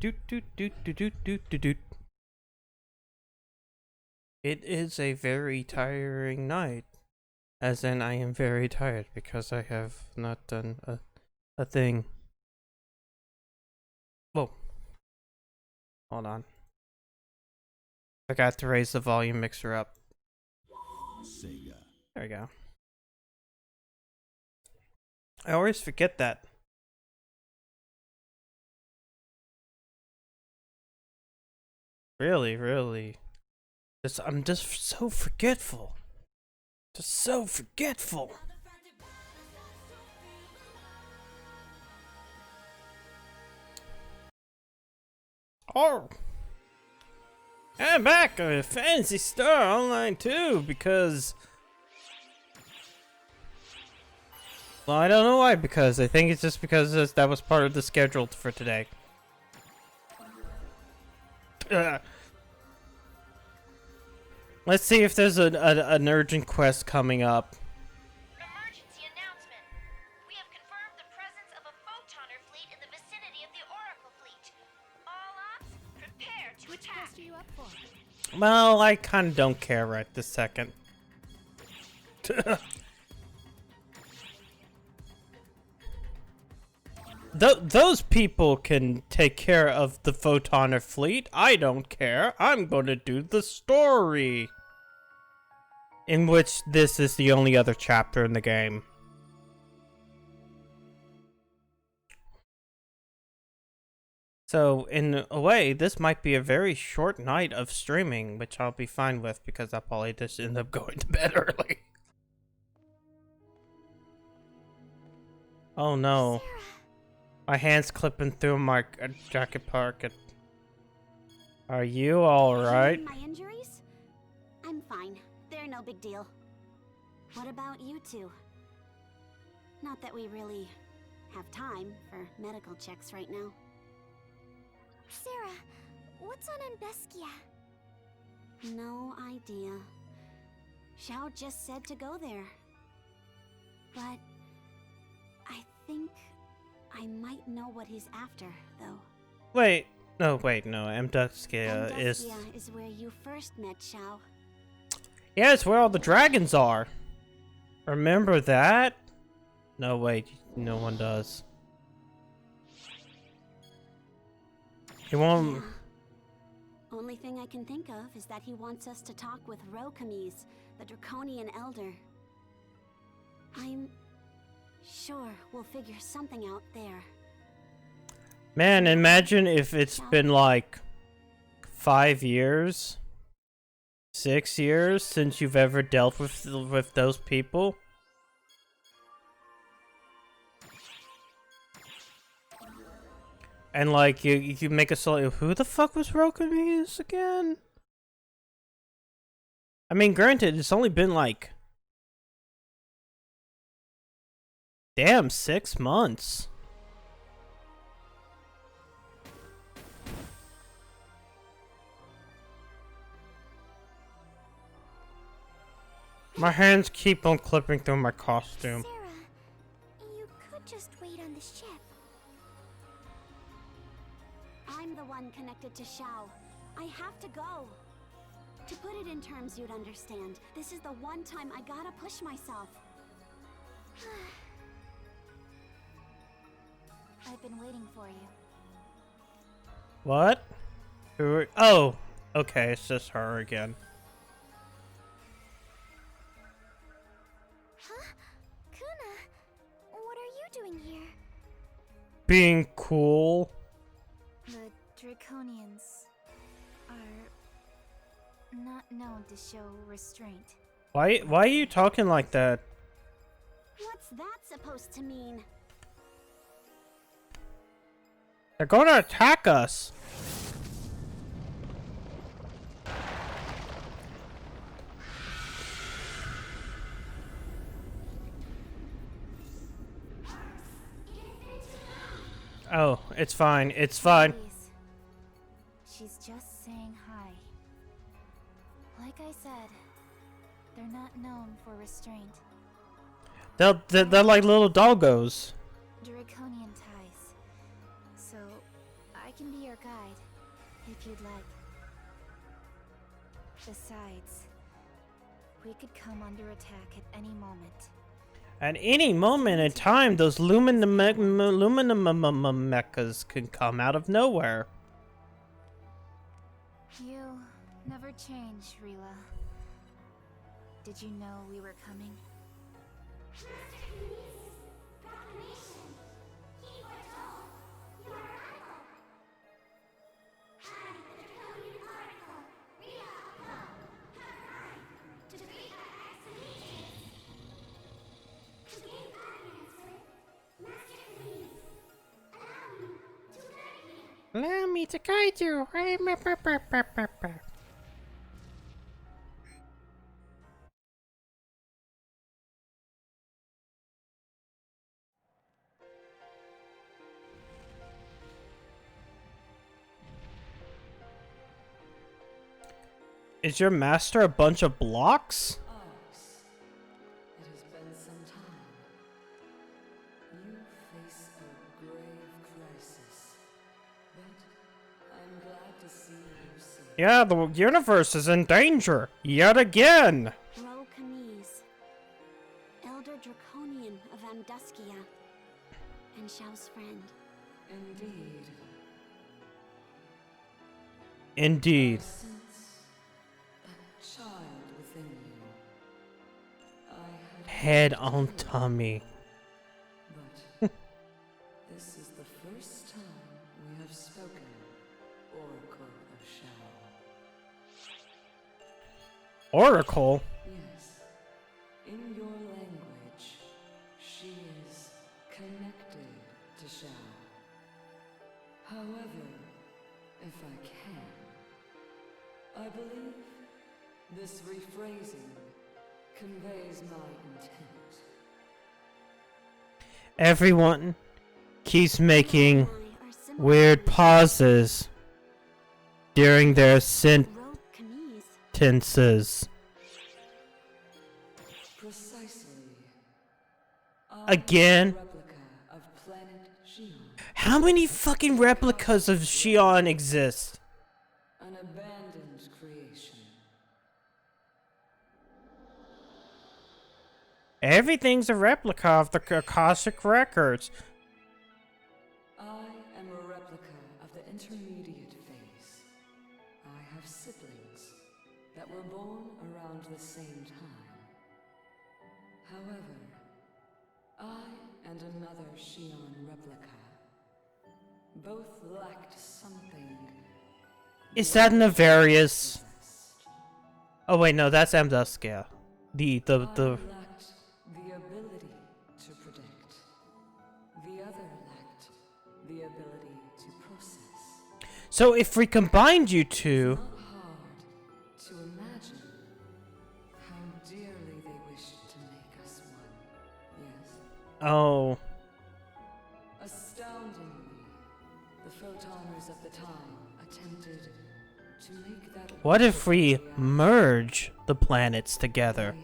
It is a very tiring night. As in, I am very tired because I have not done a thing. Whoa. Hold on. I got to raise the volume mixer up. Sega. There we go. I always forget that. Really. I'm just so forgetful. Just so forgetful. Oh! I'm back on Phantasy Star Online too, because... Well, I don't know why, because I think it's just because that was part of the schedule for today. Let's see if there's an urgent quest coming up. Emergency announcement. We have confirmed the presence of a photoner fleet in the vicinity of the Oracle fleet. All ops, prepare to Which attack. quest are you up for? Well, I kind of don't care right this second. Those people can take care of the photoner fleet. I don't care. I'm going to do the story. In which this is the only other chapter in the game. So, in a way, this might be a very short night of streaming, which I'll be fine with because I'll probably just end up going to bed early. Oh no. Sarah. My hand's clipping through my jacket pocket. Are you alright? My injuries? I'm fine. They're no big deal. What about you two? Not that we really have time for medical checks right now. Sarah, what's on Ambeskia? No idea. Xiao just said to go there. But I think I might know what he's after, though. Wait, no, Ambeskia is... Ambeskia is where you first met Xiao. Yeah, it's where all the dragons are. Remember that? No, wait, no one does. He won't... Yeah. Only thing I can think of is that he wants us to talk with Rokamis, the Draconian Elder. I'm sure we'll figure something out there. Man, imagine if it's been like 5 years, 6 years since you've ever dealt with those people. And like you make a solo. Who the fuck was Rokamis again? I mean, granted, it's only been like, damn, 6 months. My hands keep on clipping through my costume. Sarah, you could just wait on the ship. I'm the one connected to Xiao. I have to go. To put it in terms you'd understand, this is the one time I gotta push myself. I've been waiting for you. What? Oh, okay, it's just her again. Huh? Kuna, what are you doing here? Being cool. The Draconians are not known to show restraint. Why are you talking like that? What's that supposed to mean? They're gonna attack us. Oh, it's fine. It's fine. Please. She's just saying hi. Like I said, they're not known for restraint. They're like little doggos. Draconian ties. So, I can be your guide, if you'd like. Besides, we could come under attack at any moment. At any moment in time, those aluminum mechas can come out of nowhere. You never change, Rila. Did you know we were coming? Allow me to guide you. Is your master a bunch of blocks? Ours. It has been some time. You face a grave crisis, but I'm glad to see you safe. Yeah, the universe is in danger yet again. Ro Kamiz, Elder Draconian of Amduskia, and Xiao's friend. Indeed. Indeed. I sense that child within you. I had Head hoped on to, tummy. but this is the first time we have spoken, Oracle of Shao. Oracle? Yes. In your language, she is connected to Shao. However, if I can, I believe this rephrasing conveys my intent. Everyone keeps making You and I are similar weird in this. pauses during their Ro Kamiz. sentences. Precisely. I Again? am a replica of planet Xion, How many fucking replicas of Xion exist? an abandoned creation. Everything's a replica of the Akashic Records. I am a replica of the intermediate phase. I have siblings that were born around the same time. However, I and another Xion replica both lacked something Is that Nefarious? possessed. Oh wait, no, that's Amduskia. The I lacked the ability to predict. The other lacked the ability to process. So if we combined you two, Not hard to imagine how dearly they wished to make us one. Yes. oh, Astoundingly, the photoners of the time attempted to make that. what if we reality. merge the planets together? They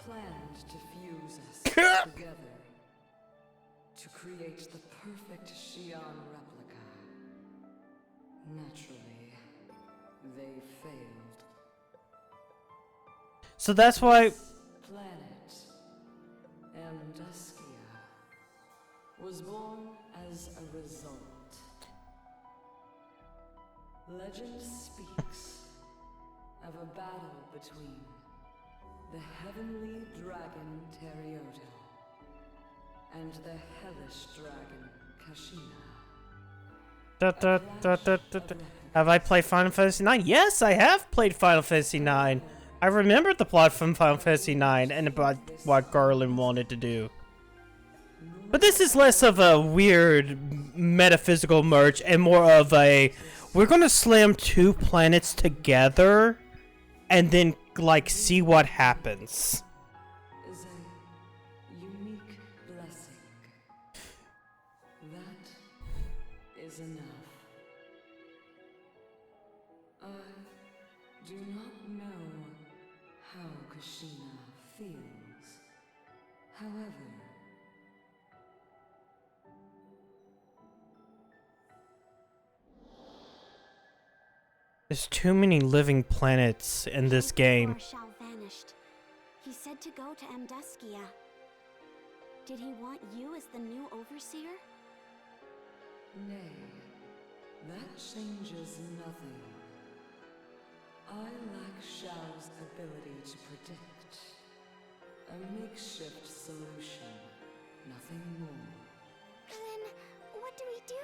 planned to fuse us together to create the perfect Xion replica. Naturally, they failed. So that's why. Planet Amduskia was born as a result. Legend speaks of a battle between the heavenly dragon Terioto and the hellish dragon Kashina. Have I played Final Fantasy IX? Yes, I have played Final Fantasy IX. I remembered the plot from Final Fantasy IX and about what Garland wanted to do. But this is less of a weird metaphysical merge and more of a, we're gonna slam two planets together and then like see what happens. Is a unique blessing. That is enough. I do not know how Kashina feels. However, There's too many living planets in this game. Before Shao vanished, he said to go to Amduskia. Did he want you as the new overseer? Nay, that changes nothing. I lack Shao's ability to predict. A makeshift solution, nothing more. Then, what do we do?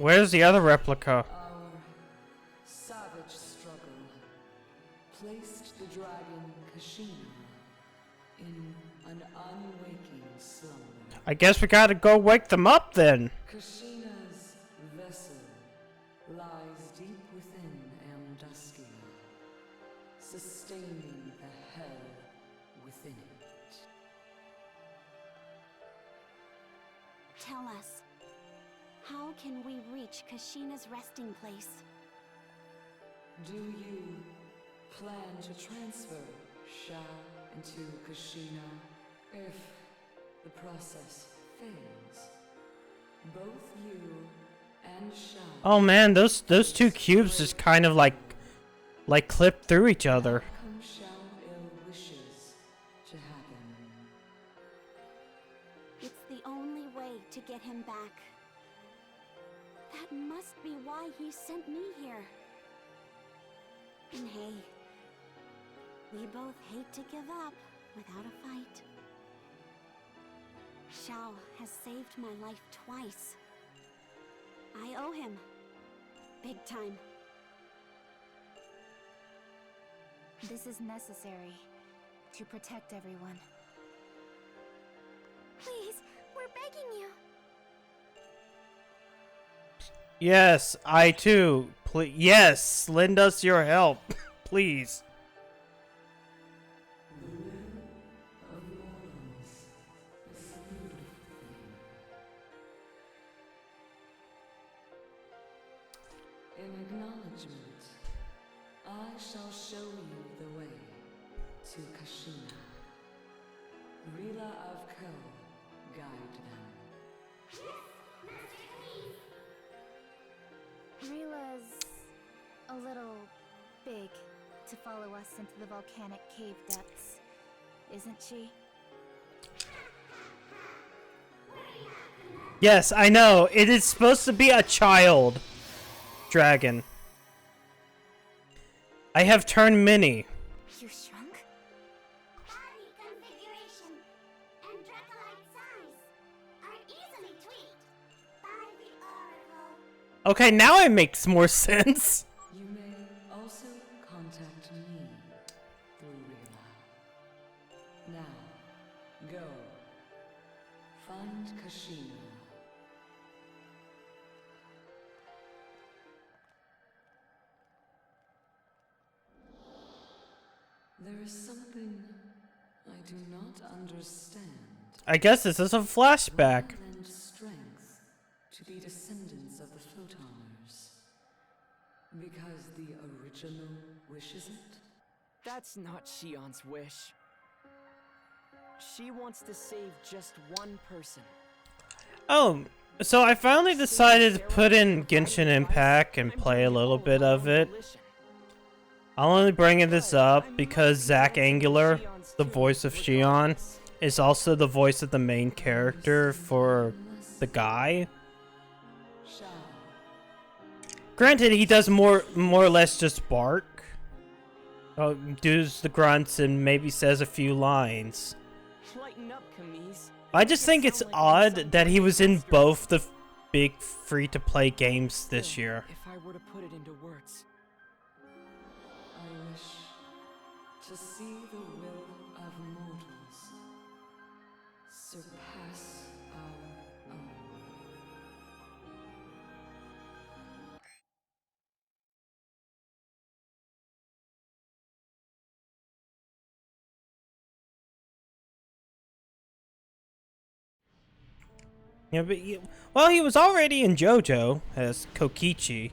Where's the other replica? Our savage struggle placed the dragon Kashina in an unwaking slumber. I guess we gotta go wake them up then. Kashina's vessel lies deep within Amduskia, sustaining the hell within it. Tell us, how can we reach Kashina's resting place? Do you plan to transfer Shao into Kashina? If the process fails, both you and Shao... Oh man, those two cubes just kind of like clip through each other. Come Shao ill wishes to happen. It's the only way to get him back. That must be why he sent me here. And hey, we both hate to give up without a fight. Shao has saved my life twice. I owe him. Big time. This is necessary to protect everyone. Please, we're begging you. Yes, I too. Yes, lend us your help, please. In acknowledgement, I shall show you the way to Kashina. Rila of Ko, guide them. Rila's a little big to follow us into the volcanic cave depths, isn't she? Yes, I know. It is supposed to be a child dragon. I have turned many. You're shrunk? Body configuration and Dracolite size are easily tweaked by the Oracle. Okay, now it makes more sense. You may also contact me through Rila. Now, go. Find Kashina. There is something I do not understand. I guess this is a flashback. And strength to be descendants of the Photoners. Because the original wishes it? That's not Shion's wish. She wants to save just one person. Oh, so I finally decided to put in Genshin Impact and play a little bit of it. I'm only bringing this up because Zach Angular, the voice of Shion, is also the voice of the main character for the guy. Shao. Granted, he does more or less just bark, does the grunts, and maybe says a few lines. Lighten up, Camise. I just think it's odd that he was in both the big free-to-play games this year. If I were to put it into words, I wish to see the will of mortals surpass our own. Yeah, but well, he was already in JoJo as Kokichi.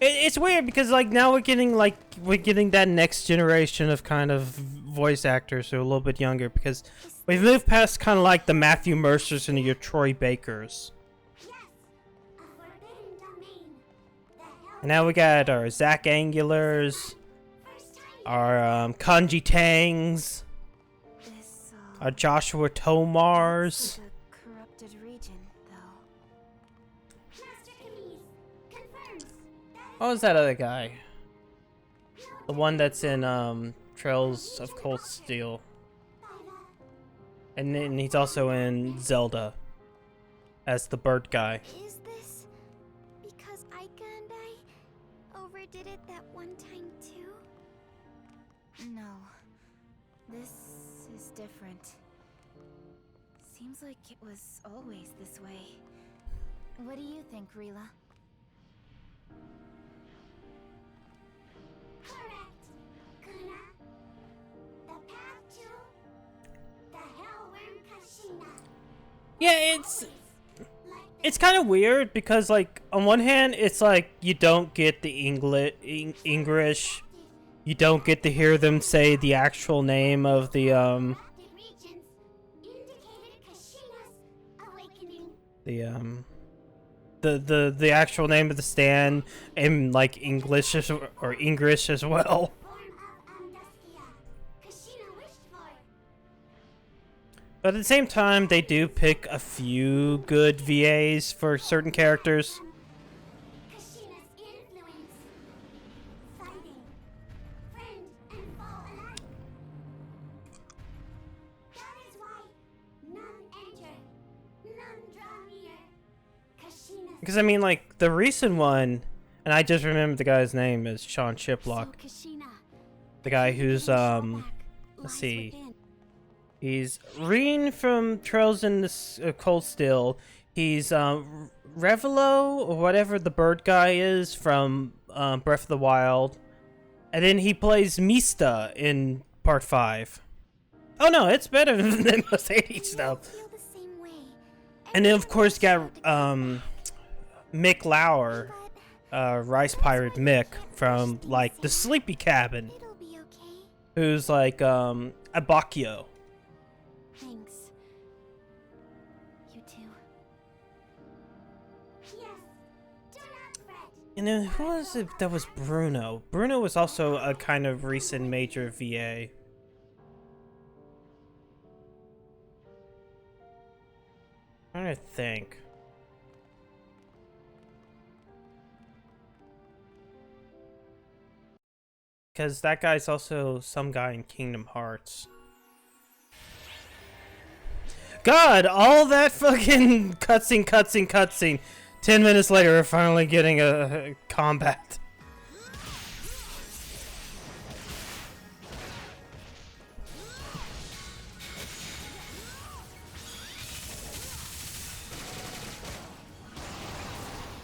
It's weird because like now we're getting that next generation of kind of voice actors who are a little bit younger because we've moved past kind of like the Matthew Mercers and your Troy Bakers. And now we got our Zach Angulars, our Kanji Tangs, our Joshua Tomars. Corrupted region, though. What was that other guy? The one that's in Trails of Cold Steel. And then he's also in Zelda as the bird guy. Is this because Aika and I overdid it that one time too? No. This is different. Seems like it was always this way. What do you think, Rila? Correct, Kuna. The path to the Hellworm Kashina. Yeah, it's kind of weird because like on one hand it's like you don't get the English, you don't get to hear them say the actual name of the the actual name of the stand in like English or English as well. But at the same time, they do pick a few good VAs for certain characters. Because I mean, like the recent one, and I just remember the guy's name is Sean Chiplock. The guy who's let's see. He's Reen from Trails in the Cold Steel. He's Revelo or whatever the bird guy is from Breath of the Wild. And then he plays Mista in Part 5. Oh no, it's better than Mercedes stuff. And then of course got Mick Lauer, Rice Pirate Mick from like the Sleepy Cabin. Who's like Abakio. Thanks. You too. Yes. Do not fret. And then who was it that was Bruno? Bruno was also a kind of recent major VA. I'm trying to think. Because that guy's also some guy in Kingdom Hearts. God, all that fucking cutscene. 10 minutes later, we're finally getting a combat.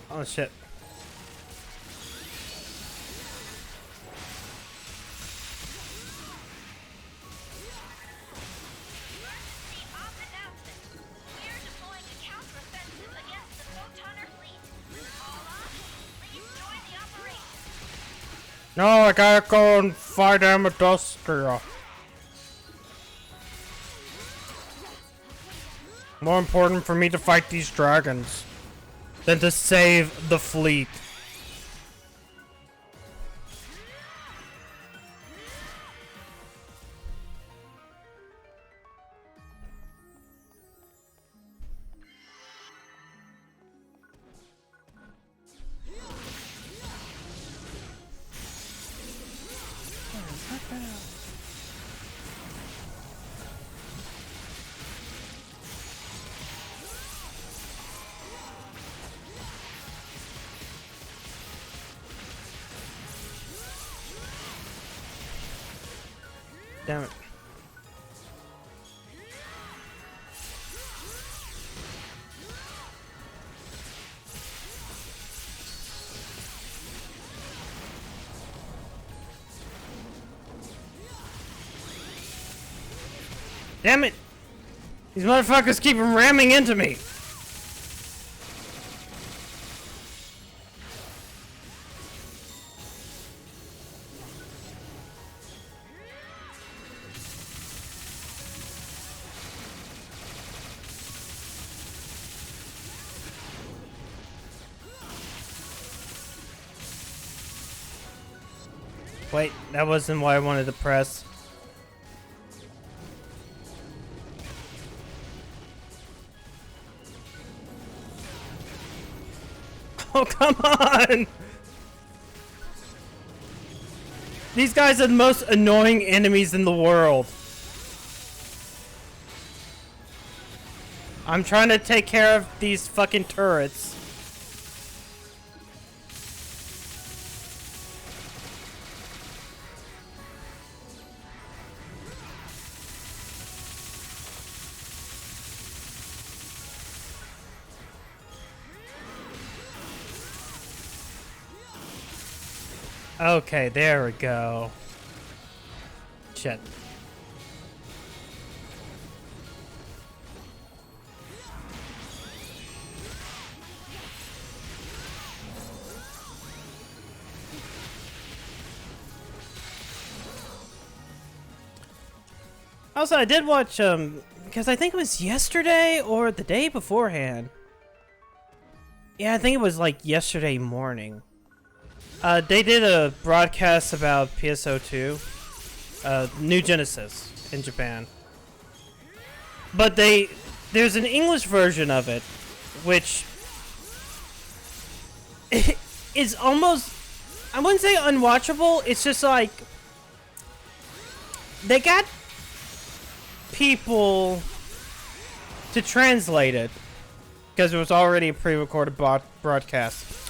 Oh shit. No, I gotta go and fight Amadustia. More important for me to fight these dragons than to save the fleet. Damn it. Damn it! These motherfuckers keep ramming into me! Wait, that wasn't what I wanted to press. Oh, come on! These guys are the most annoying enemies in the world. I'm trying to take care of these fucking turrets. Okay, there we go. Shit. Also, I did watch, because I think it was yesterday or the day beforehand. Yeah, I think it was like yesterday morning. They did a broadcast about PSO2, New Genesis in Japan. But there's an English version of it, which is almost, I wouldn't say unwatchable, it's just like, they got people to translate it, because it was already a pre-recorded broadcast.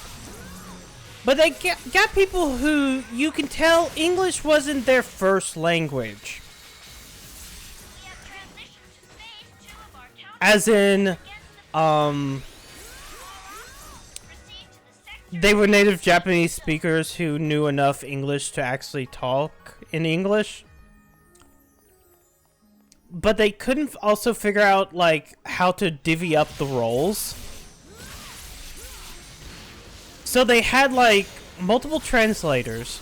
But they got people who you can tell English wasn't their first language. As in, they were native Japanese speakers who knew enough English to actually talk in English. But they couldn't also figure out, like, how to divvy up the roles. So they had, like, multiple translators.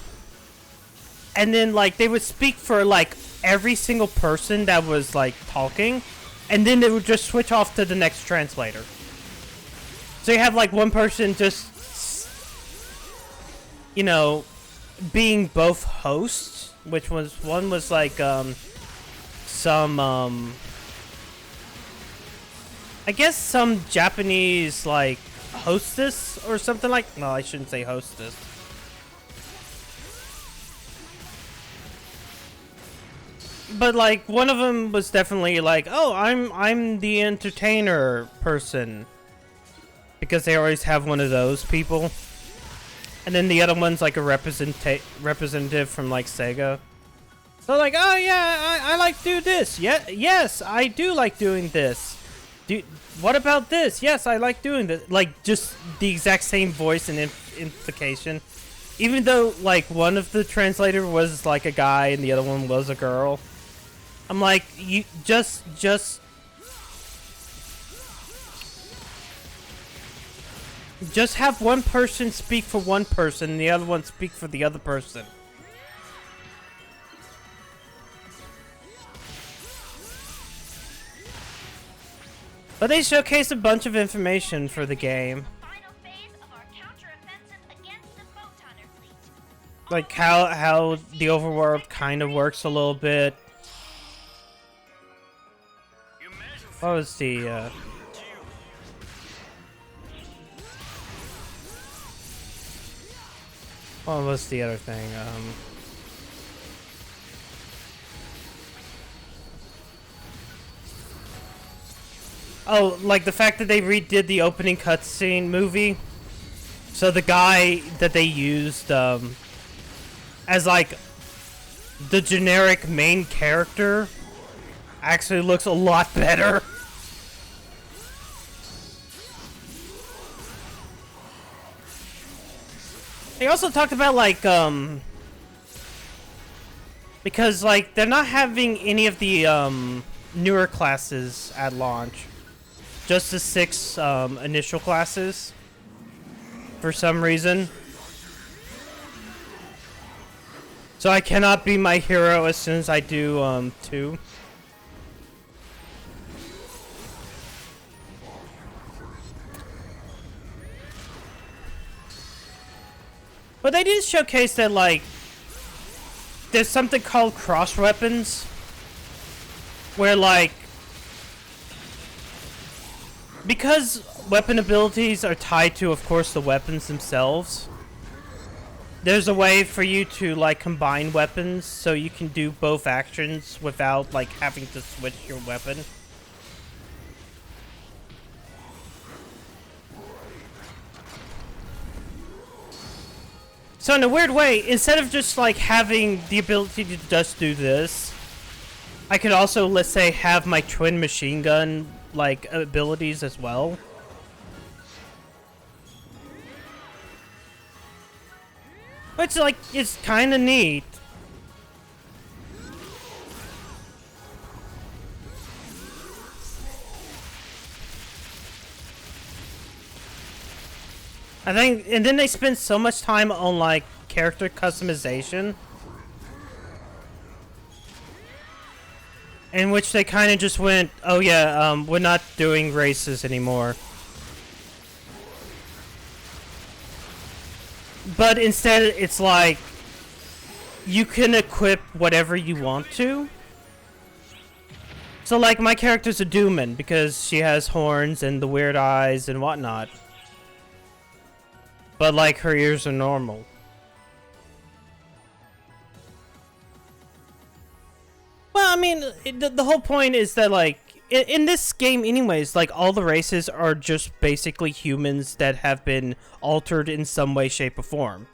And then, like, they would speak for, like, every single person that was, like, talking. And then they would just switch off to the next translator. So you have, like, one person just, you know, being both hosts. Which was, one was, like, I guess some Japanese, like, hostess or something like, no, I shouldn't say hostess. But, like, one of them was definitely like, oh, I'm the entertainer person. Because they always have one of those people. And then the other one's like a representative from, like, Sega. So like, oh yeah, I like to do this. Yeah, yes, I do like doing this. What about this? Yes, I like doing this. Like, just the exact same voice and implication. Even though, like, one of the translator was like a guy and the other one was a girl. I'm like, you just have one person speak for one person and the other one speak for the other person. But they showcase a bunch of information for the game. Like how the overworld kind of works a little bit. What was the what was the other thing? Oh, like the fact that they redid the opening cutscene movie. So the guy that they used as like the generic main character actually looks a lot better. They also talked about like because like they're not having any of the newer classes at launch. Just the 6 initial classes, for some reason. So I cannot be my hero as soon as I do 2. But they did showcase that, like, there's something called cross weapons, where like, because weapon abilities are tied to, of course, the weapons themselves, there's a way for you to like combine weapons so you can do both actions without like having to switch your weapon. So in a weird way, instead of just like having the ability to just do this, I could also, let's say, have my twin machine gun like abilities as well. Which like is kind of neat. I think, and then they spend so much time on like character customization, in which they kind of just went, "Oh yeah, we're not doing races anymore." But instead, it's like you can equip whatever you want to. So like my character's a Dooman because she has horns and the weird eyes and whatnot. But like her ears are normal. Well, I mean, the whole point is that like in this game anyways, like all the races are just basically humans that have been altered in some way, shape, or form.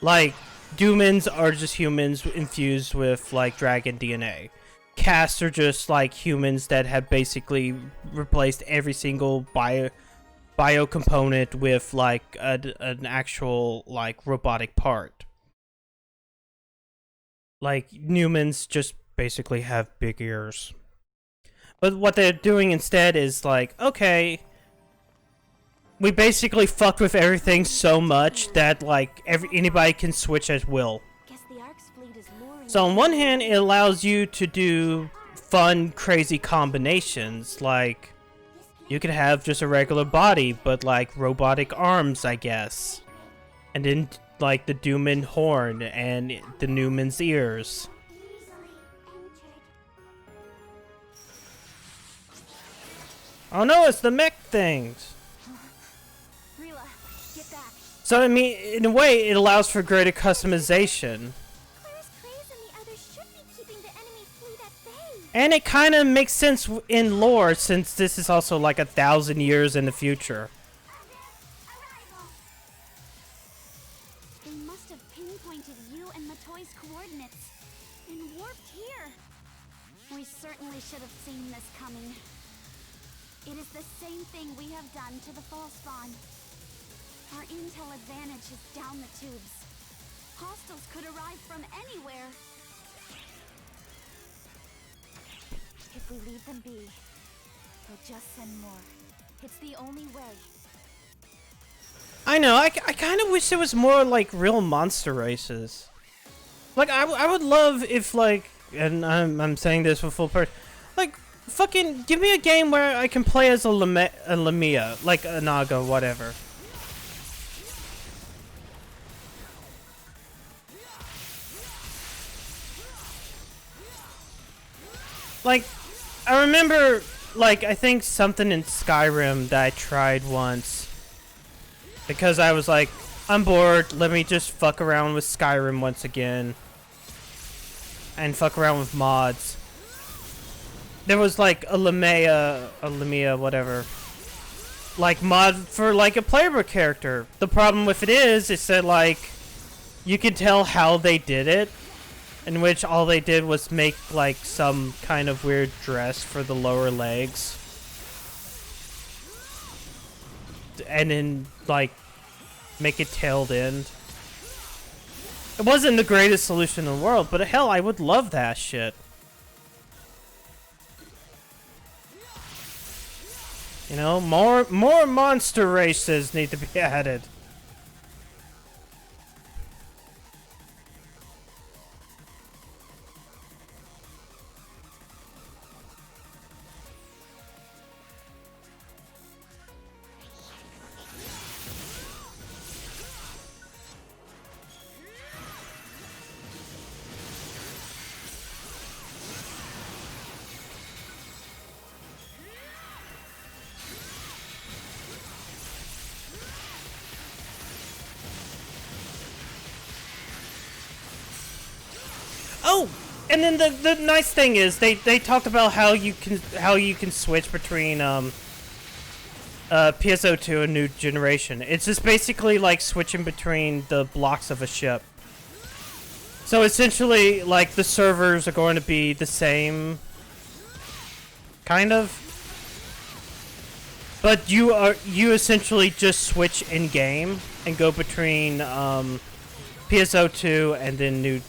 Like Doomans are just humans infused with like dragon DNA. Casts are just like humans that have basically replaced every single bio component with like an actual like robotic part. Like Newmans just basically have big ears. But what they're doing instead is like, okay, we basically fucked with everything so much that like anybody can switch at will. So on one hand, it allows you to do fun, crazy combinations, like you could have just a regular body, but like robotic arms, I guess. And then like the Dooman horn and the Newman's ears. Oh no, it's the mech things. So I mean, in a way, it allows for greater customization. And it kind of makes sense in lore, since this is also like 1,000 years in the future. They must have pinpointed you and Matoi's coordinates and warped here. We certainly should have seen this coming. It is the same thing we have done to the false spawn. Our intel advantage is down the tubes. Hostiles could arrive from anywhere. If we leave them be, they'll just send more. It's the only way. I know, I kind of wish there was more like real monster races. Like I would love if like, and I'm saying this with full person, like fucking give me a game where I can play as a Lamia, like a Naga, whatever. Like, I remember, like, I think something in Skyrim that I tried once. Because I was like, I'm bored, let me just fuck around with Skyrim once again. And fuck around with mods. There was like a Lamia, whatever. Like, mod for like a playable character. The problem with it is that like, you can tell how they did it. In which all they did was make like some kind of weird dress for the lower legs. And then like make it tailed end. It wasn't the greatest solution in the world, but hell, I would love that shit. You know, more monster races need to be added. and then the nice thing is they talked about how you can switch between PSO2 and New Generation. It's just basically like switching between the blocks of a ship. So essentially, like, the servers are going to be the same, kind of. But you essentially just switch in game and go between PSO2 and then New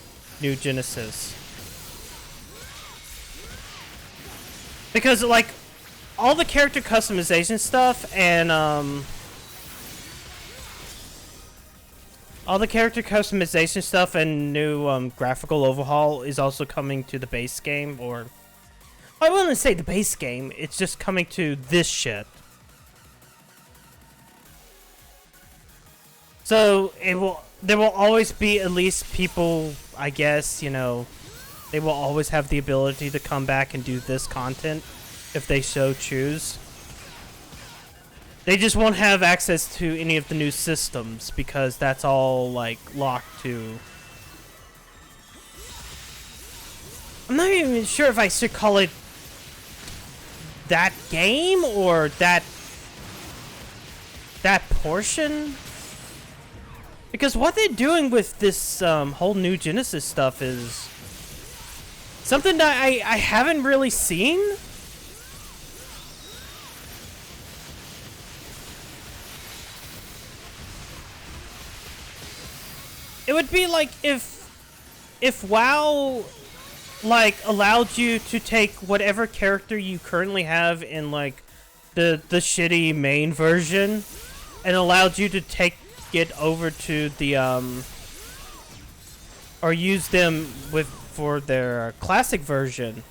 Genesis. Because like all the character customization stuff and new graphical overhaul is also coming to the base game, or I wouldn't say the base game, it's just coming to this shit. So there will always be at least people, I guess, you know, they will always have the ability to come back and do this content if they so choose. They just won't have access to any of the new systems because that's all like locked to. I'm not even sure if I should call it that game or that portion. Because what they're doing with this whole New Genesis stuff is something that I haven't really seen. It would be like if WoW like allowed you to take whatever character you currently have in like the shitty main version and allowed you to take it over to the or use them for their classic version,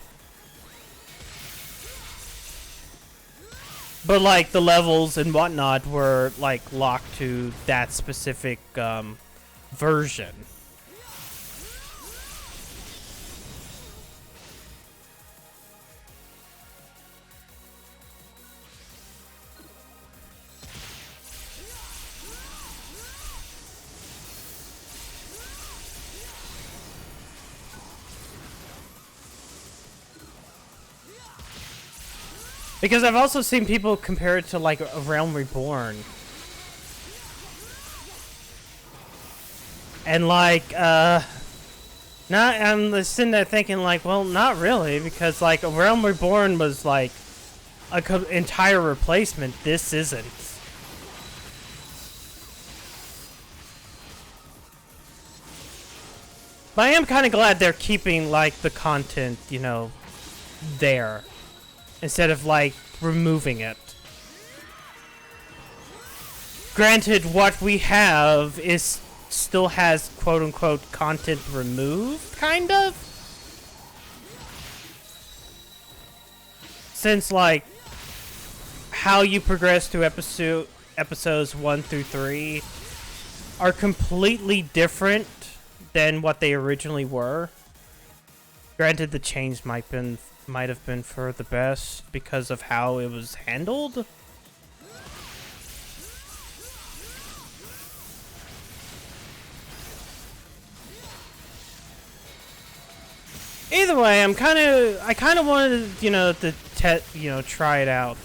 but like the levels and whatnot were like locked to that specific version. Because I've also seen people compare it to like a Realm Reborn. And like, I'm sitting there thinking like, well, not really, because like a Realm Reborn was like a entire replacement. This isn't. But I am kind of glad they're keeping like the content, you know, there. Instead of, like, removing it. Granted, what we have is still has quote-unquote content removed, kind of? Since, like, how you progress through episodes 1 through 3 are completely different than what they originally were. Granted, the change might have been for the best because of how it was handled. Either way, I kind of wanted, you know, to try it out.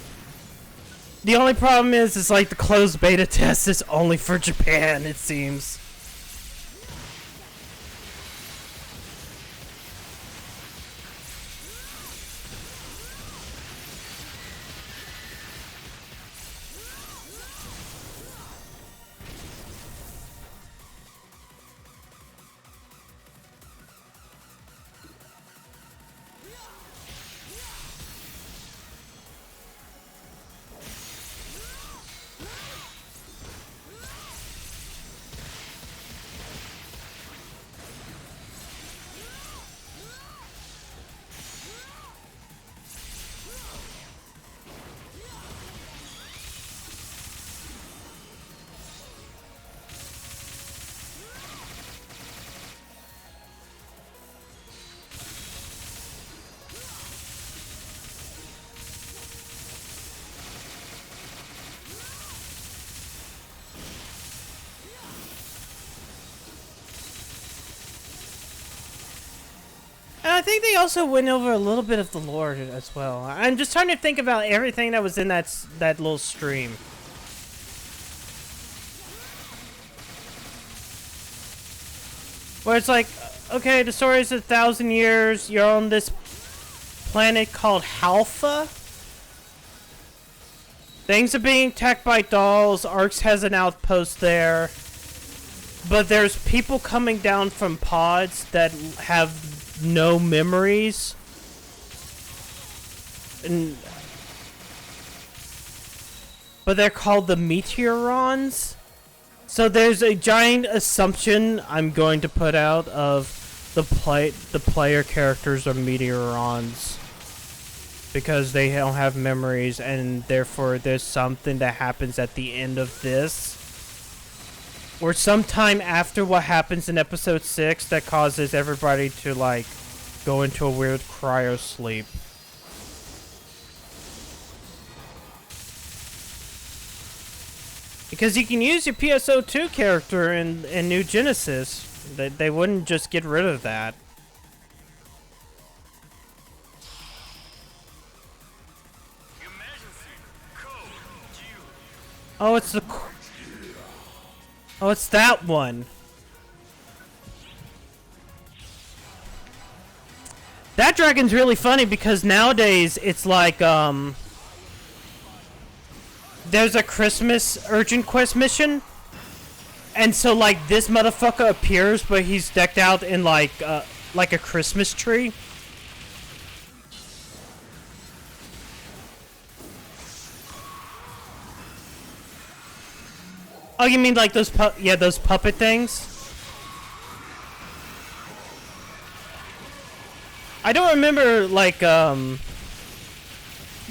The only problem is like the closed beta test is only for Japan, it seems. think they also went over a little bit of the lore as well. I'm just trying to think about everything that was in that little stream. Where it's like, okay, the story is 1,000 years. You're on this planet called Halpha. Things are being attacked by dolls. Arx has an outpost there. But there's people coming down from pods that have no memories. But they're called the Meteorons. So there's a giant assumption I'm going to put out of the player characters are Meteorons. Because they don't have memories, and therefore there's something that happens at the end of this. Or sometime after what happens in episode 6 that causes everybody to, like, go into a weird cryo sleep. Because you can use your PSO2 character in New Genesis. They wouldn't just get rid of that. Oh, it's the... Oh, it's that one. That dragon's really funny because nowadays it's like, there's a Christmas urgent quest mission. And so, like, this motherfucker appears, but he's decked out in, like a Christmas tree. Oh, you mean like those those puppet things? I don't remember, like,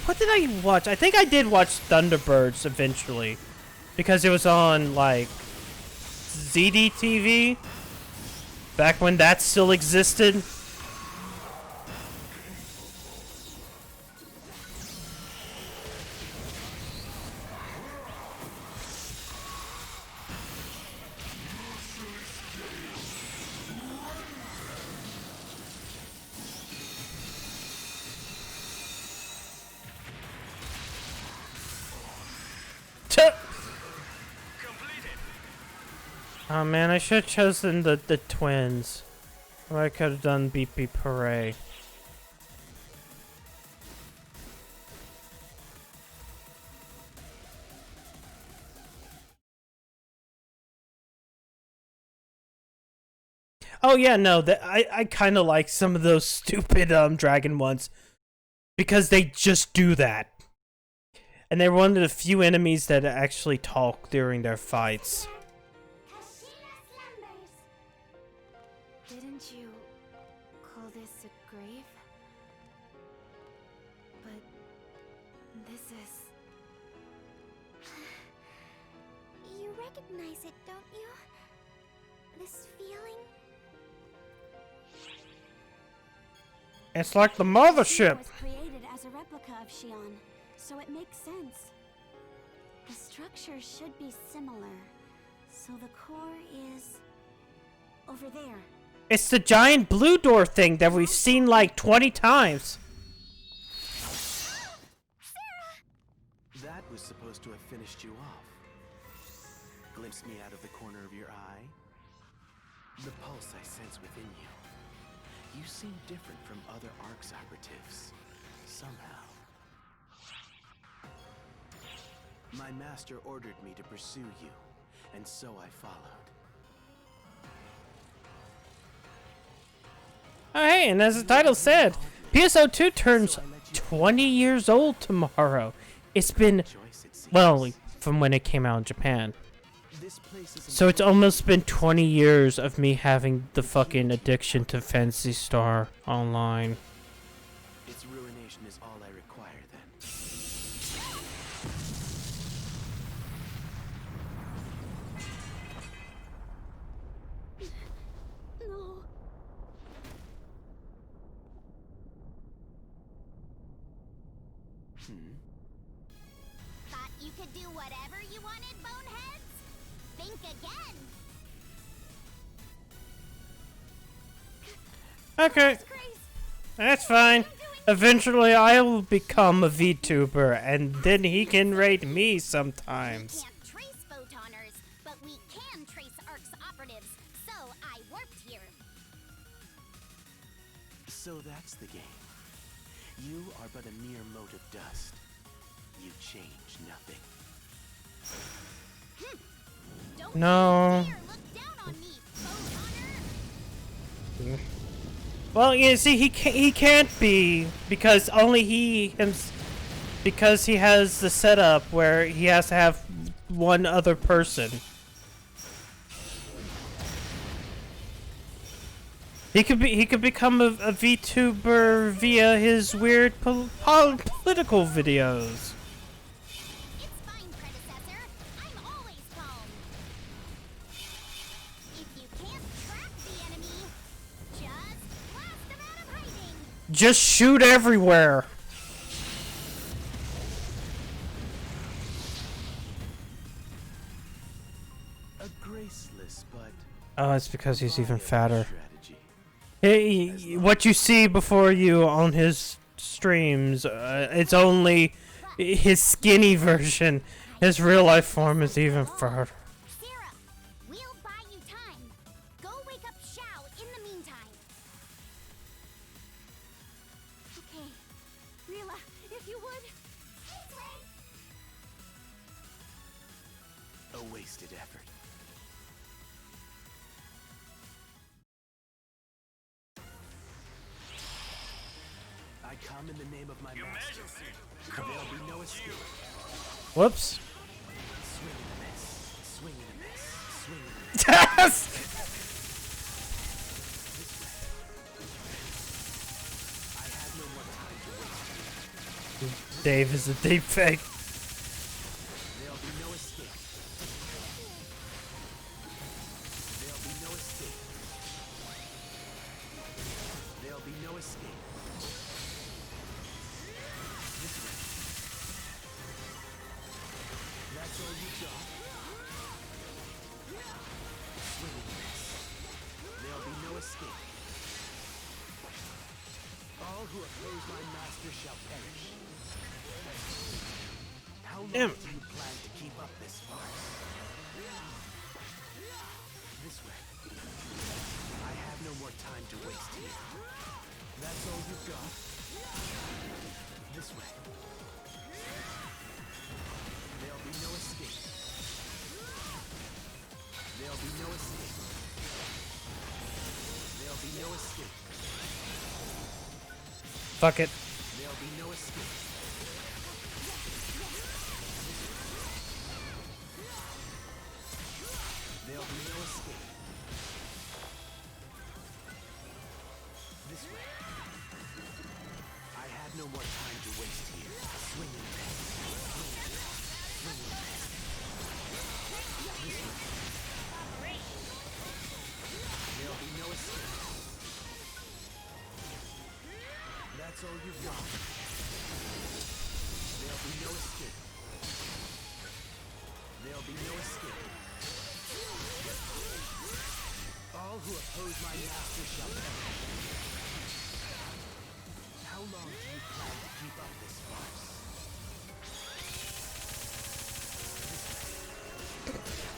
what did I watch? I think I did watch Thunderbirds eventually. Because it was on, like, ZDTV. Back when that still existed. Oh man, I should have chosen the twins. Or I could have done Beep Beep Hooray. Oh yeah, no, I kind of like some of those stupid dragon ones. Because they just do that. And they're one of the few enemies that actually talk during their fights. Didn't you call this a grave? But this is... You recognize it, don't you? This feeling? It's like the mothership. Was created as a replica of Xion, so it makes sense. The structure should be similar, so the core is over there. It's the giant blue door thing that we've seen like 20 times. That was supposed to have finished you off. Glimpse me out of the corner of your eye. The pulse I sense within you. You seem different from other Arx operatives. Somehow. My master ordered me to pursue you, and so I followed. Oh, hey, and as the title said, PSO2 turns 20 years old tomorrow. It's been, well, from when it came out in Japan. So it's almost been 20 years of me having the fucking addiction to Phantasy Star Online. Its ruination is all I require then. No. Thought you could do whatever you wanted, boneheads? Think again. Okay. That's fine. Eventually, I will become a VTuber, and then he can raid me sometimes. We can't trace photoners, but we can trace ARC's operatives, so I warped here. So that's the game. You are but a mere mote of dust. You change nothing. Don't No. dare look down on me, photoner! Well, you see, he can't be because only because he has the setup where he has to have one other person. He could become a VTuber via his weird political videos. It's fine, predecessor. I'm always calm. If you can't track the enemy, just blast them out of hiding. Just shoot everywhere. A graceless but Oh, it's because he's even fatter. strategy. Hey, what you see before you on his streams, it's only his skinny version. His real life form is even fatter. Sarah, we'll buy you time. Go wake up Xiao in the meantime. Okay, Rila, if you would. A wasted effort. I come in the name of my master. There'll be no escape. Whoops. Swing and a miss. Swing and a miss. Swing and a miss. Yes! I have no more time to waste. Dave is a deep fake. There'll be no escape. There'll be no escape. There'll be no escape. This way. That's all you got. Swing and miss. There'll be no escape. All who oppose my master shall perish. How long Damn. do you plan to keep up this farce? This way. I have no more time to waste here. That's all you've got? This way. There'll be no escape. There'll be no escape. There'll be no escape. Fuck it. There'll be no escape. There'll be no escape. This way. I have no more time to waste here. Swing and miss. Swing and miss. This way. There'll be no escape. That's all you've got. There'll be no escape. There'll be no escape. All who oppose my master shall perish. How long do you plan to keep up this farce?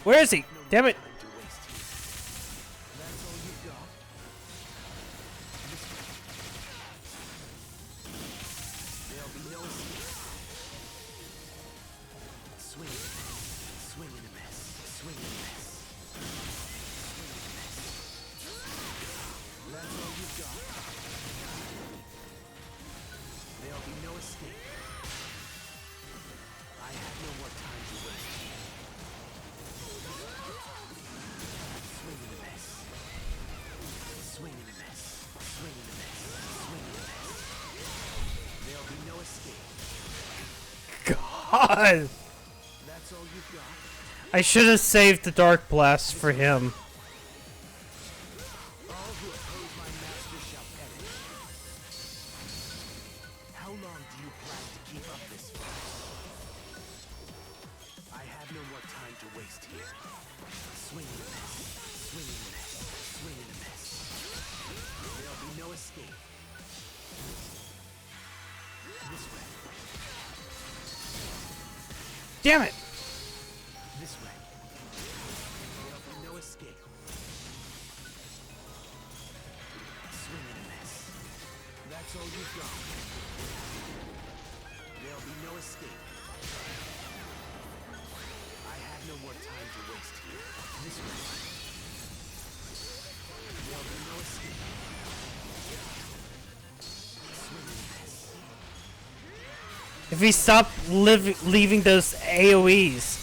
Where is he? Damn it. Time to waste here. That's all you've got. This way. There'll be no escape. Swing and a miss. Swing and a miss. Swing and a miss. Swing and a miss. That's all you've got. There'll be no escape. I have no more time to waste. Swing and a miss. Swing and a miss. Swing and a miss. Swing and a miss. There'll be no escape. God. That's all you've got. I should have saved the Dark Blast for him. All who oppose my master shall perish. How long do you plan to keep up this fight? I have no more time to waste here. Swing and a miss. Swing and a miss. Swing and a miss. There'll be no escape. This way. Damn it! This way. There'll be no escape. Swing and a miss. That's all you've got. There'll be no escape. I have no more time to waste here. This way. There'll be no escape. Swing and a miss. If we stop leaving those AoEs.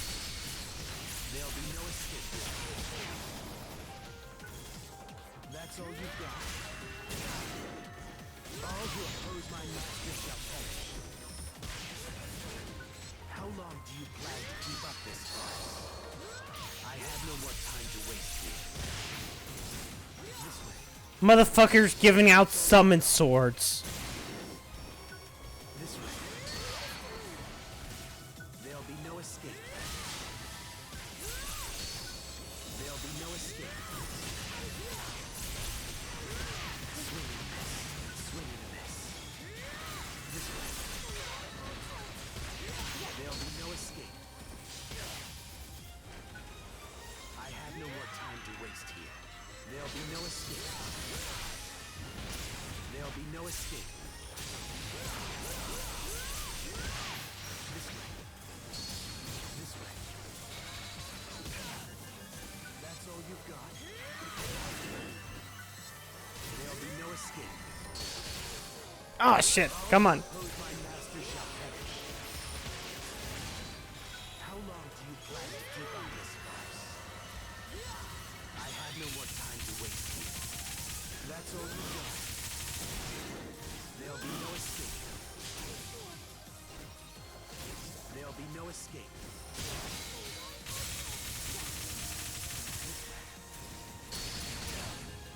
There'll be no escape. That's all you've got. All who oppose my master shall perish. How long do you plan to keep up this farce? I have no more time to waste here. This way. Motherfuckers giving out summon swords. This way. There'll be no escape. There'll be no escape. Swing and a miss. Swing and a miss. This way. There'll be no escape. I have no more time to waste here. There'll be no escape. There'll be no escape. This way. This way. That's all you've got. There'll be no escape. Oh shit, come on. Oppose my master shall perish. How long do you plan to keep on this farce? I have no more time to waste here. That's all you got. There'll be no escape. There'll be no escape.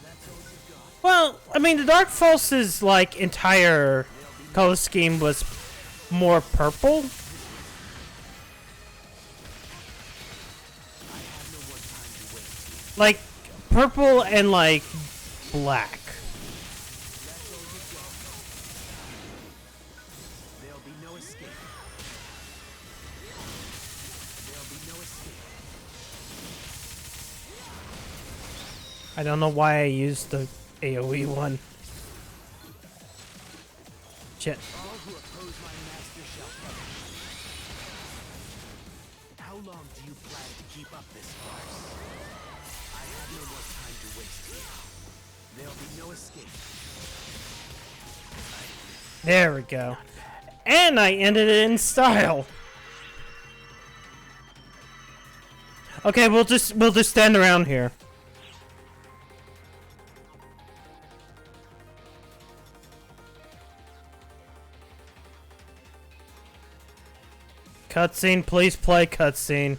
That's all you got. Well, I mean, the Dark Forces like entire color scheme was more purple. I have no more time to waste here. Like purple and like black. That's all you got. There'll be no escape. There'll be no escape. I don't know why I used the AoE one. Shit. All who oppose my master shall perish. How long do you plan to keep up this farce? I have no more time to waste here. There'll be no escape. There we go. And I ended it in style. Okay, we'll just stand around here. Cutscene, please play cutscene.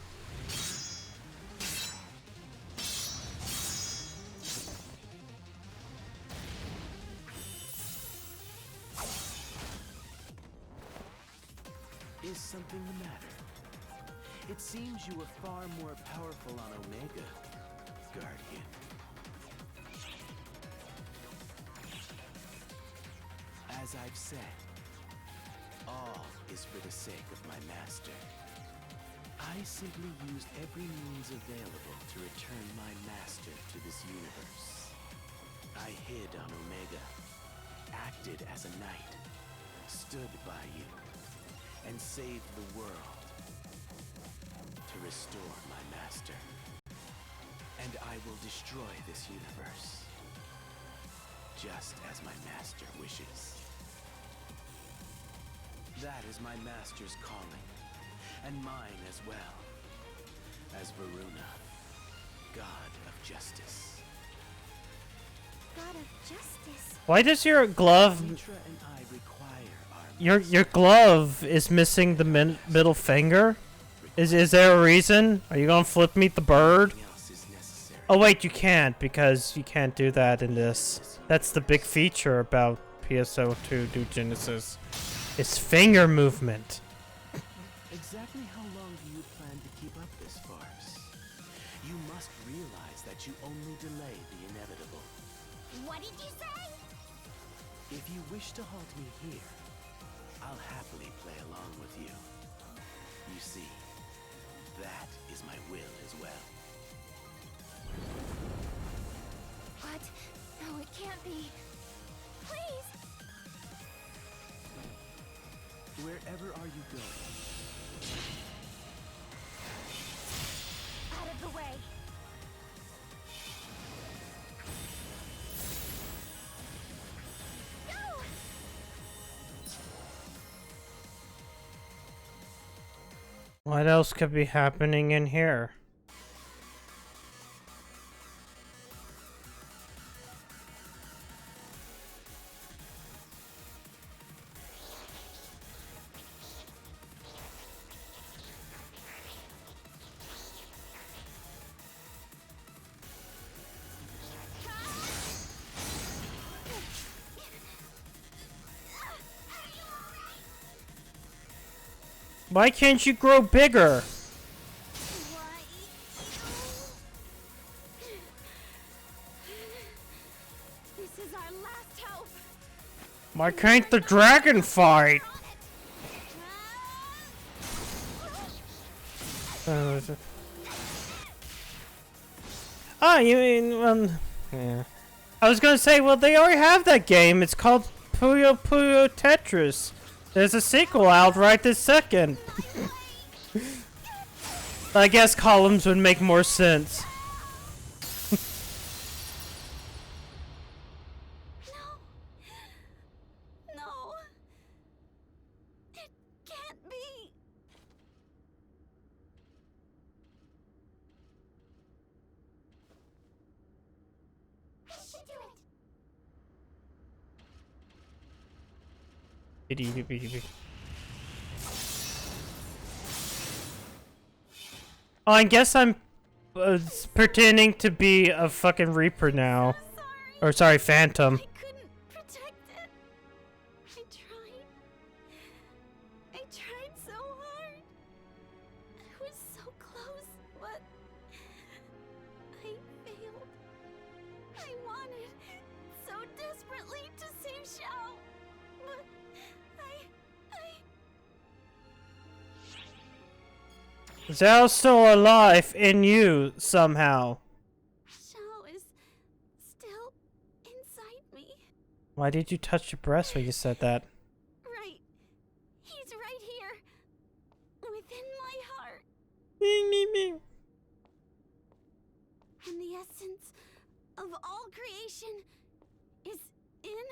Is something the matter? It seems you were far more powerful on Omega, Guardian. As I've said, all is for the sake of my master. I simply used every means available to return my master to this universe. I hid on Omega, acted as a knight, stood by you, and saved the world to restore my master. And I will destroy this universe, just as my master wishes. That is my master's calling, and mine as well, as Varuna, God of Justice. God of Justice. Why does your glove Mitra and I require our your glove is missing the middle finger? Is there a reason? Are you gonna flip me the bird? Nothing else is necessary. Oh wait, you can't, because you can't do that in this. That's the big feature about PSO2 New Genesis. It's finger movement. Exactly how long do you plan to keep up this farce? You must realize that you only delay the inevitable. What did you say? If you wish to halt me here, I'll happily play along with you. You see, that is my will as well. What? No, it can't be. Please! Wherever are you going? Out of the way. Go! What else could be happening in here? Why can't you grow bigger? This is our last hope. Why can't the dragon fight? Oh, you mean, yeah. I was gonna say, well, they already have that game. It's called Puyo Puyo Tetris. There's a sequel out right this second. I guess columns would make more sense. No. It can't be. I should do it. Oh, I guess I'm pretending to be a fucking Reaper now. Or sorry, Phantom. I couldn't protect it. I tried so hard. I was so close, but I failed. I wanted so desperately to save Xiao, but Zhao's still alive in you somehow. Xiao is still inside me. Why did you touch your breast when you said that? Right. He's right here. Within my heart. And the essence of all creation is in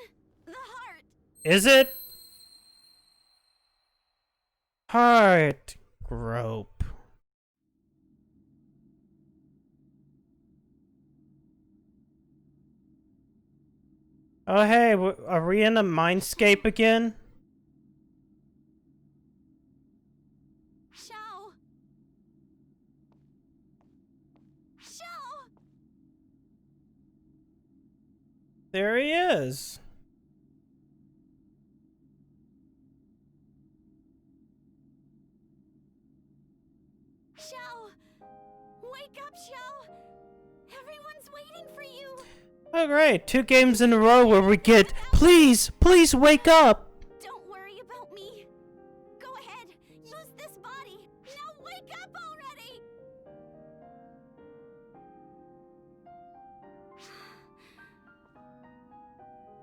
the heart. Is it? Heart grope. Oh hey, are we in a mindscape again? Xiao. Xiao. There he is. Xiao. Wake up, Xiao. Everyone's waiting for you. Oh great, 2 games in a row where we get, please, please wake up. Don't worry about me. Go ahead. Use this body. Now wake up already.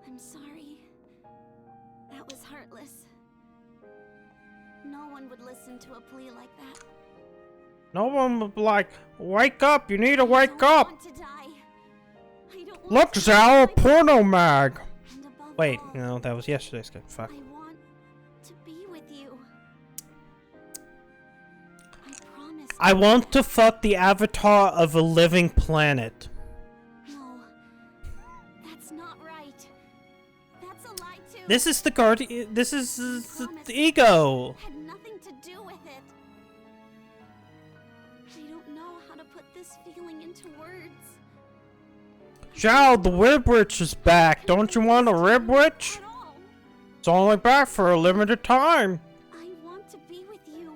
I'm sorry. That was heartless. No one would listen to a plea like that. No one would be like, wake up, you need to wake I don't up. want to die. I don't want Look, to Zhao, a die. porno mag. And above Wait, all, no, that was yesterday's game. Fuck. I want to be with you. I promise. I want to fuck the avatar of a living planet. No, that's not right. That's a lie too. This is the guardian. This is the ego. Had nothing to do with it. I don't know how to put this feeling into words. Zhao, the rib witch is back. Don't you want a rib witch? At all. It's only back for a limited time. I want to be with you.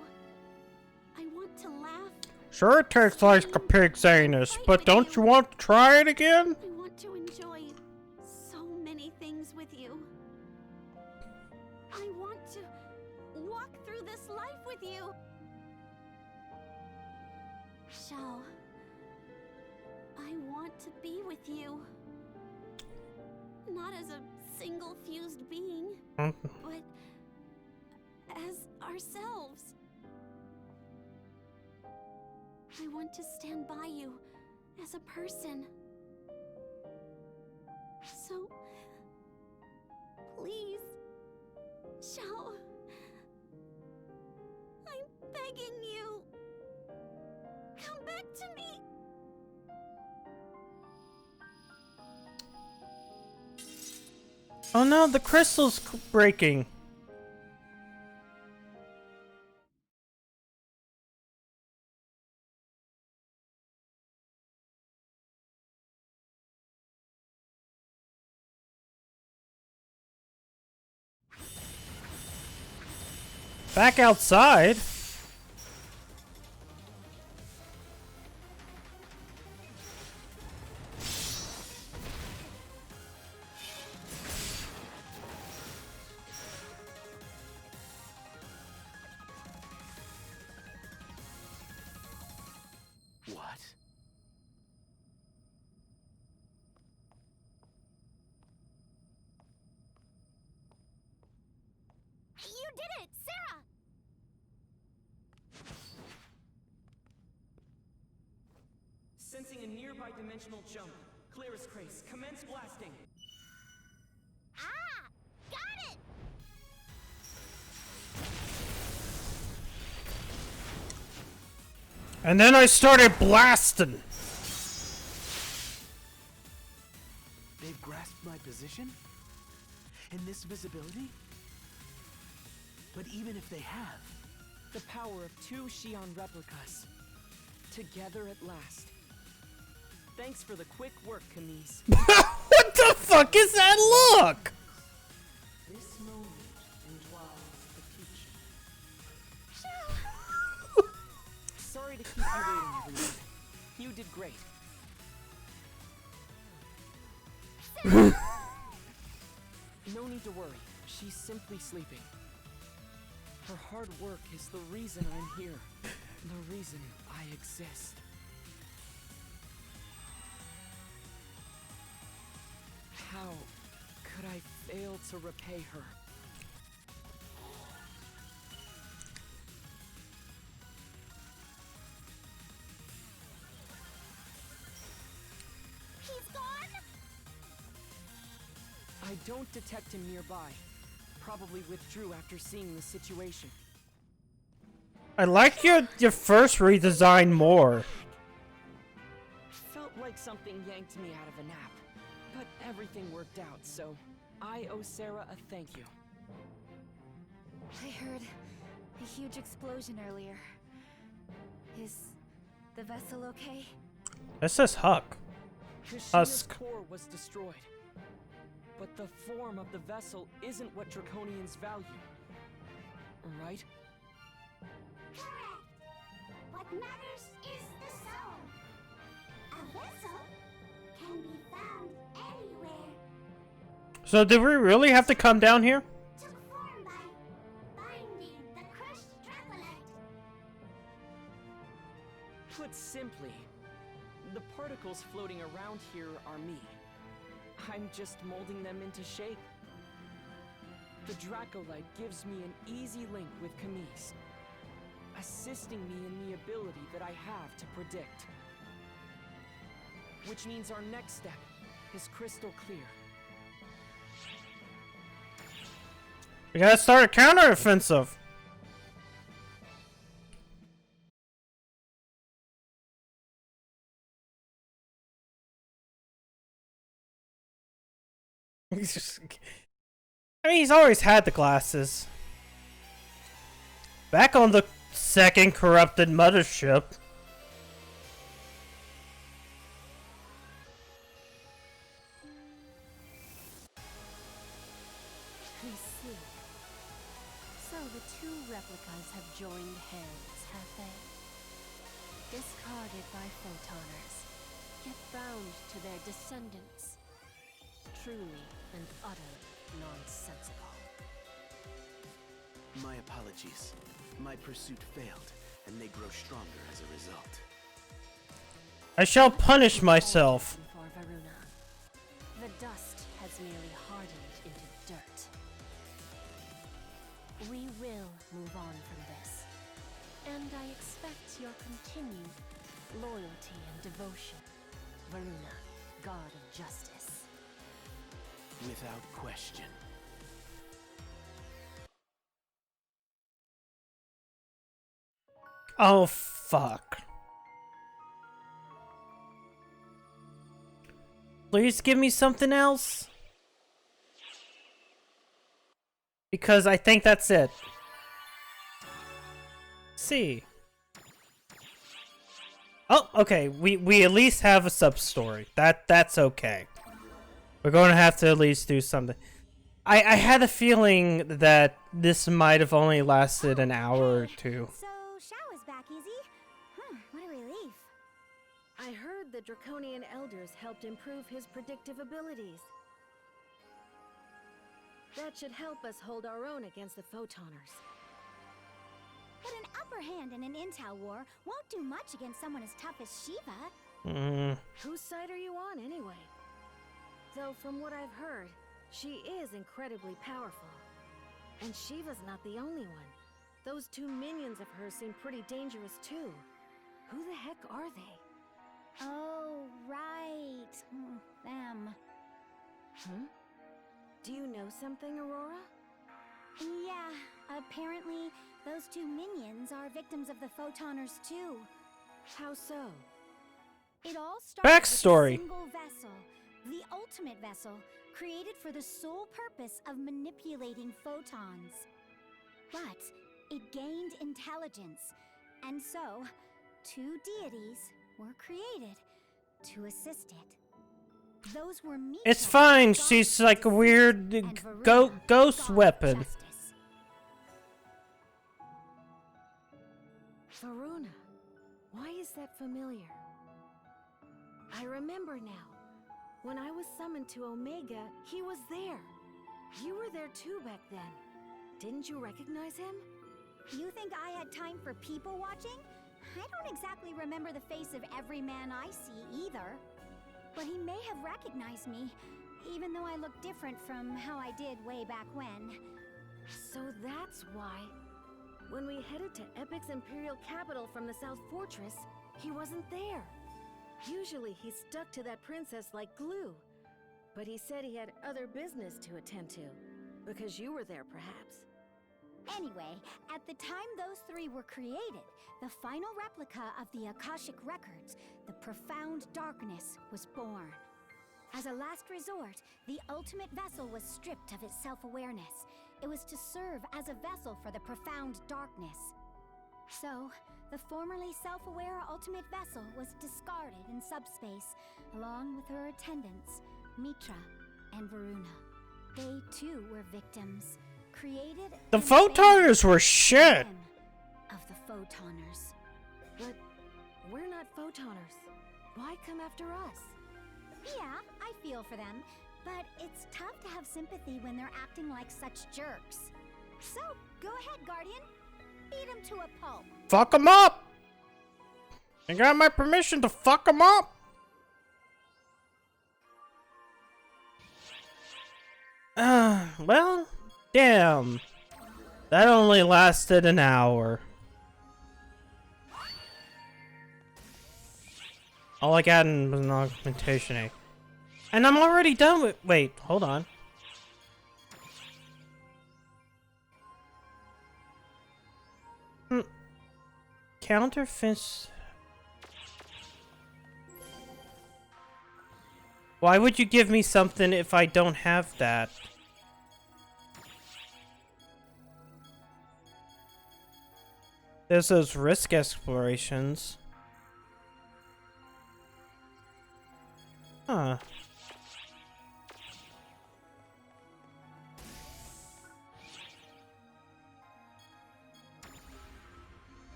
I want to laugh. Sure, it tastes like a pig's anus, but don't you want to try it again? I want to enjoy so many things with you. walk through this life with you. Shao, I want to be with you. Not as a single fused being, but as ourselves. I want to stand by you as a person. So, please, Shao, I'm begging you. Come back to me. Oh no, the crystal's breaking. Back outside? What? You did it, Sarah! Sensing a nearby dimensional jump. Clear as Crace. Commence blasting. Ah! Got it! And then I started blasting. They've grasped my position? In this visibility? But even if they have... The power of 2 Xion replicas. Together at last. Thanks for the quick work, Camise. What the fuck is that look? This moment entwines the future. Sorry to keep you waiting, everyone. You did great. No need to worry. She's simply sleeping. Her hard work is the reason I'm here. The reason I exist. How could I fail to repay her? He's gone? I don't detect him nearby. Probably withdrew after seeing the situation. I like your first redesign more. Felt like something yanked me out of a nap. But everything worked out, so I owe Sarah a thank you. I heard a huge explosion earlier. Is the vessel okay? This says Huck. Kushina's Husk. core was destroyed. But the form of the vessel isn't what Draconians value. Right? Correct. What matters is the soul. A vessel can be found anywhere. So did we really have to come down here? Took form by binding the crushed Dracolite. Put simply, the particles floating around here are me. I'm just molding them into shape. The Dracolite gives me an easy link with Camise, assisting me in the ability that I have to predict. Which means our next step is crystal clear. We gotta start a counteroffensive. I mean, he's always had the glasses. Back on the second corrupted mothership. I see. So the 2 replicas have joined hands, have they? Discarded by photoners, yet bound to their descendants. Truly and utterly nonsensical. My apologies. My pursuit failed, and they grow stronger as a result. I shall punish myself. For Varuna. The dust has merely hardened into dirt. We will move on from this, and I expect your continued loyalty and devotion, Varuna, God of Justice. Without question. Oh, fuck. Please give me something else. Because I think that's it. See. Oh, okay. We at least have a sub-story. That's okay. We're going to have to at least do something. I had a feeling that this might have only lasted an hour or two. So, Shao is back, is he? What a relief. I heard the Draconian Elders helped improve his predictive abilities. That should help us hold our own against the Photoners. But an upper hand in an intel war won't do much against someone as tough as Shiva. Whose side are you on, anyway? Though from what I've heard, she is incredibly powerful. And Shiva's not the only one. Those two minions of hers seem pretty dangerous too. Who the heck are they? Oh, right. Them. Huh? Do you know something, Aurora? Yeah, apparently those two minions are victims of the Photoners too. How so? It all started Backstory. with a single vessel, the ultimate vessel, created for the sole purpose of manipulating photons. But it gained intelligence, and so two deities were created to assist it. Those were Mitra, It's fine. God She's of like a Deceit, weird and Varuna, ghost God of weapon. Justice. Varuna. Why is that familiar? I remember now. When I was summoned to Omega, he was there. You were there too back then. Didn't you recognize him? You think I had time for people watching? I don't exactly remember the face of every man I see either. But he may have recognized me, even though I look different from how I did way back when. So that's why. When we headed to Epic's Imperial capital from the South Fortress, he wasn't there. Usually he's stuck to that princess like glue. But he said he had other business to attend to. Because you were there, perhaps. Anyway, at the time those three were created, the final replica of the Akashic Records, the Profound Darkness, was born. As a last resort, the ultimate vessel was stripped of its self-awareness. It was to serve as a vessel for the Profound Darkness. So, the formerly self-aware ultimate vessel was discarded in subspace, along with her attendants, Mitra and Varuna. They too were victims, created The and Photoners were abandoned shit. of the Photoners. But we're not Photoners. Why come after us? Yeah, I feel for them, but it's tough to have sympathy when they're acting like such jerks. So, go ahead, Guardian. Beat them to a pulp. Fuck them up. You got my permission to fuck them up. Well, damn. That only lasted an hour. All I got was an augmentation egg. And I'm already done with— wait, hold on. Counterfeit. Why would you give me something if I don't have that? There's those risk explorations. Huh.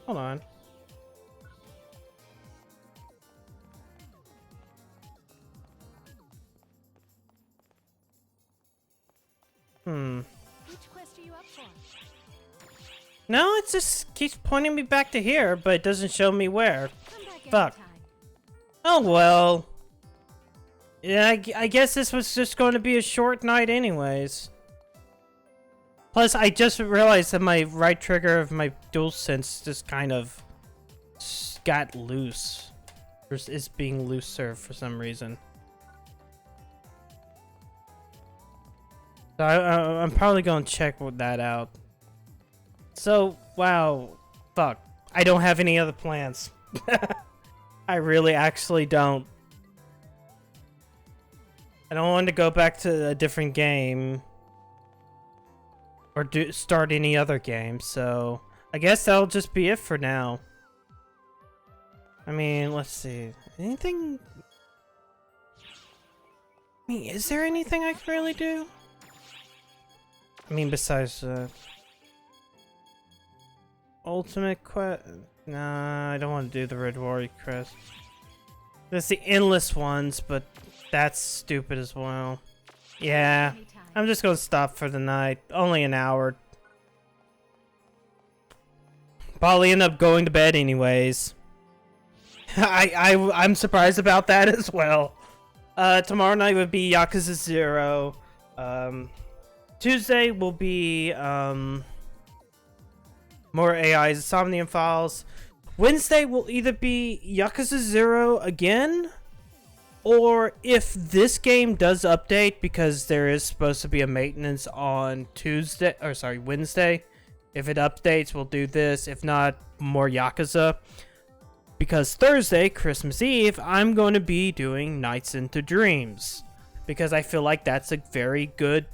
Hold on. Which quest are you up for? No, it just keeps pointing me back to here, but it doesn't show me where. Come back Fuck. anytime. Oh well. Yeah, I guess this was just going to be a short night anyways. Plus, I just realized that my right trigger of my DualSense just kind of got loose. Or is being looser for some reason. So I'm probably going to check that out. So, wow. Fuck. I don't have any other plans. I really actually don't. I don't want to go back to a different game. Or start any other game, so I guess that'll just be it for now. I mean, let's see. Anything? I mean, is there anything I can really do? I mean, besides Ultimate Quest? Nah, I don't want to do the Red Warrior Quest. There's the endless ones, but that's stupid as well. Yeah. I'm just gonna stop for the night. Only an hour. Probably end up going to bed anyways. I'm surprised about that as well. Tomorrow night would be Yakuza 0. Tuesday will be more AI's Somnium Files. Wednesday will either be Yakuza 0 again, or if this game does update, because there is supposed to be a maintenance on Wednesday. If it updates, we'll do this. If not, more Yakuza. Because Thursday, Christmas Eve, I'm going to be doing Nights into Dreams. Because I feel like that's a very good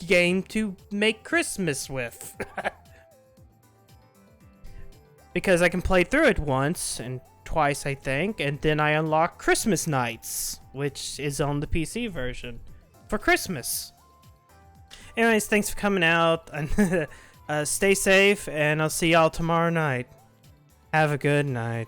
game to make Christmas with. Because I can play through it once and twice, I think, and then I unlock Christmas Nights, which is on the PC version for Christmas. Anyways, thanks for coming out, and stay safe, and I'll see y'all tomorrow night. Have a good night.